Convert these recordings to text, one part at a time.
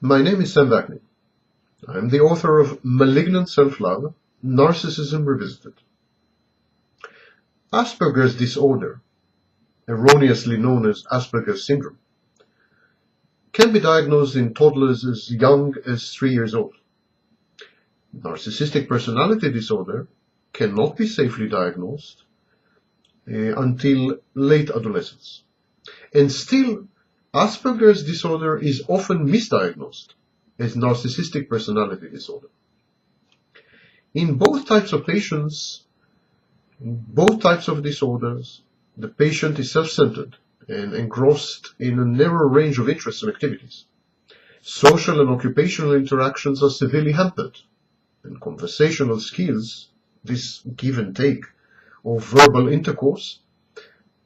My name is Sam Vaknin. I am the author of Malignant Self-Love, Narcissism Revisited. Asperger's disorder, erroneously known as Asperger's syndrome, can be diagnosed in toddlers as young as 3 years old. Narcissistic personality disorder cannot be safely diagnosed until late adolescence. And still, Asperger's disorder is often misdiagnosed as narcissistic personality disorder. In both types of patients, both types of disorders, the patient is self-centered and engrossed in a narrow range of interests and activities. Social and occupational interactions are severely hampered, and conversational skills, this give and take of verbal intercourse,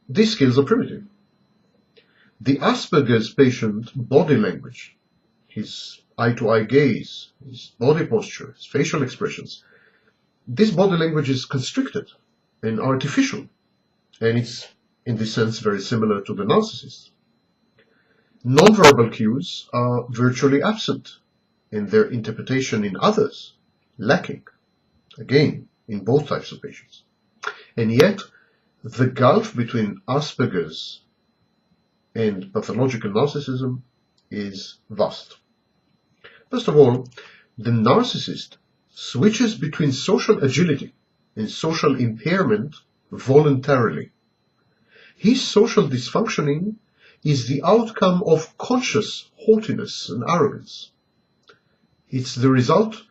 these skills are primitive. The Asperger's patient body language, his eye-to-eye gaze, his body posture, his facial expressions, this body language is constricted and artificial, and it's, in this sense, very similar to the narcissist. Non-verbal cues are virtually absent, and their interpretation in others lacking, again, in both types of patients. And yet, the gulf between Asperger's and pathological narcissism is vast. First of all, the narcissist switches between social agility and social impairment voluntarily. His social dysfunctioning is the outcome of conscious haughtiness and arrogance. It's the result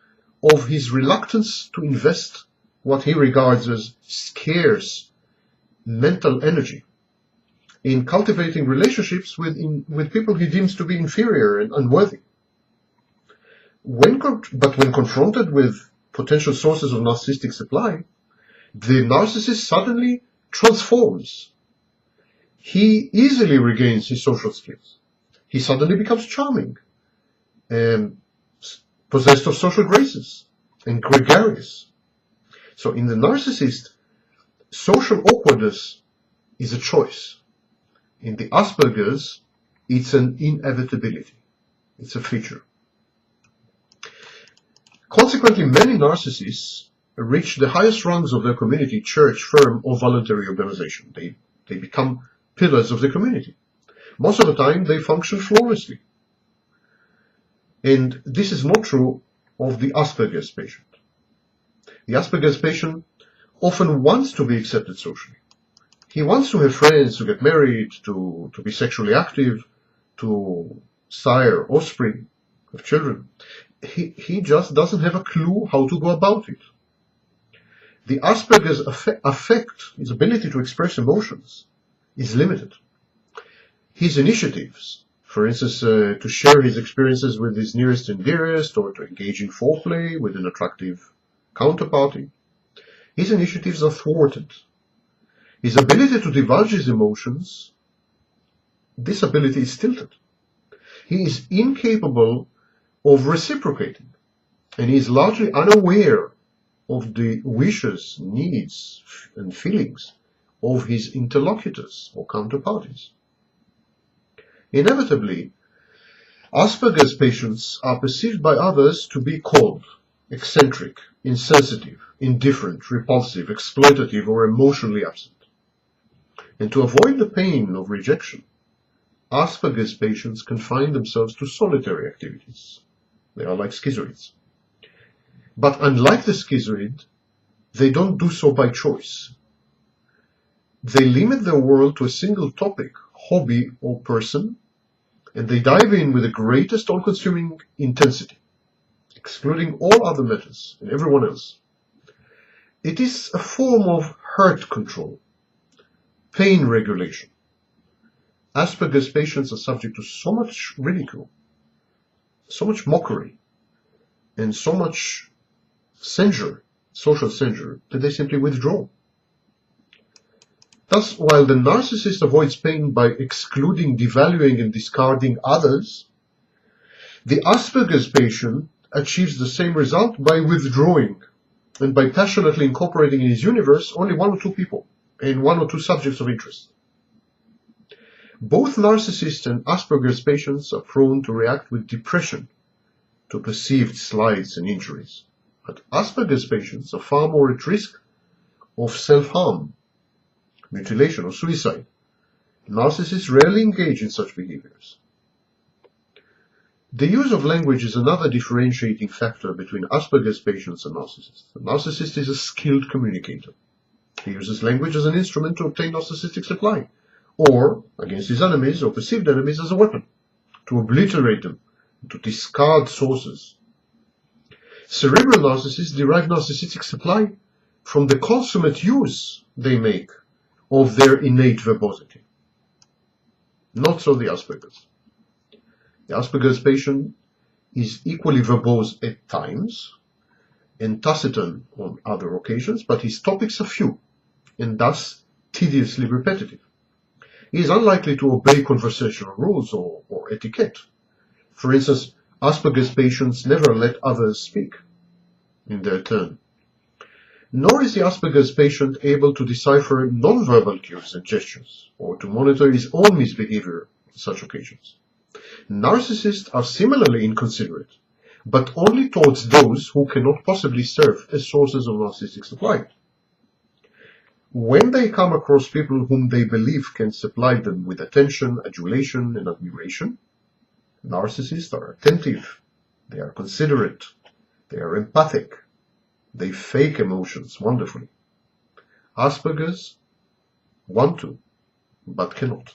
of his reluctance to invest what he regards as scarce mental energy in cultivating relationships with people he deems to be inferior and unworthy. But when confronted with potential sources of narcissistic supply, the narcissist suddenly transforms. He easily regains his social skills. He suddenly becomes charming and possessed of social graces and gregarious. So in the narcissist, social awkwardness is a choice. In the Asperger's, it's an inevitability. It's a feature. Consequently, many narcissists reach the highest rungs of their community, church, firm, or voluntary organization. They become pillars of the community. Most of the time, they function flawlessly. And this is not true of the Asperger's patient. The Asperger's patient often wants to be accepted socially. He wants to have friends, to get married, to be sexually active, to sire offspring, have children. He just doesn't have a clue how to go about it. The Asperger's affect, his ability to express emotions, is limited. His initiatives, for instance, to share his experiences with his nearest and dearest, or to engage in foreplay with an attractive counterparty, his initiatives are thwarted. His ability to divulge his emotions, this ability is stilted. He is incapable of reciprocating, and he is largely unaware of the wishes, needs, and feelings of his interlocutors or counterparties. Inevitably, Asperger's patients are perceived by others to be cold, eccentric, insensitive, indifferent, repulsive, exploitative, or emotionally absent. And to avoid the pain of rejection, Asperger's patients confine themselves to solitary activities. They are like schizoids. But unlike the schizoid, they don't do so by choice. They limit their world to a single topic, hobby, or person, and they dive in with the greatest all-consuming intensity, excluding all other matters and everyone else. It is a form of hurt control, pain regulation. Asperger's patients are subject to so much ridicule, so much mockery, and so much censure, social censure, that they simply withdraw. Thus, while the narcissist avoids pain by excluding, devaluing, and discarding others, the Asperger's patient achieves the same result by withdrawing and by passionately incorporating in his universe only one or two people and one or two subjects of interest. Both narcissists and Asperger's patients are prone to react with depression to perceived slights and injuries. But Asperger's patients are far more at risk of self-harm, mutilation, or suicide. Narcissists rarely engage in such behaviors. The use of language is another differentiating factor between Asperger's patients and narcissists. The narcissist is a skilled communicator. He uses language as an instrument to obtain narcissistic supply, or against his enemies or perceived enemies as a weapon, to obliterate them, to discard sources. Cerebral narcissists derive narcissistic supply from the consummate use they make of their innate verbosity. Not so the Asperger's. The Asperger's patient is equally verbose at times and taciturn on other occasions, but his topics are few and thus tediously repetitive. He is unlikely to obey conversational rules or etiquette. For instance, Asperger's patients never let others speak in their turn. Nor is the Asperger's patient able to decipher non-verbal cues and gestures, or to monitor his own misbehavior on such occasions. Narcissists are similarly inconsiderate, but only towards those who cannot possibly serve as sources of narcissistic supply. When they come across people whom they believe can supply them with attention, adulation, and admiration, narcissists are attentive, they are considerate, they are empathic, they fake emotions wonderfully. Asperger's want to, but cannot.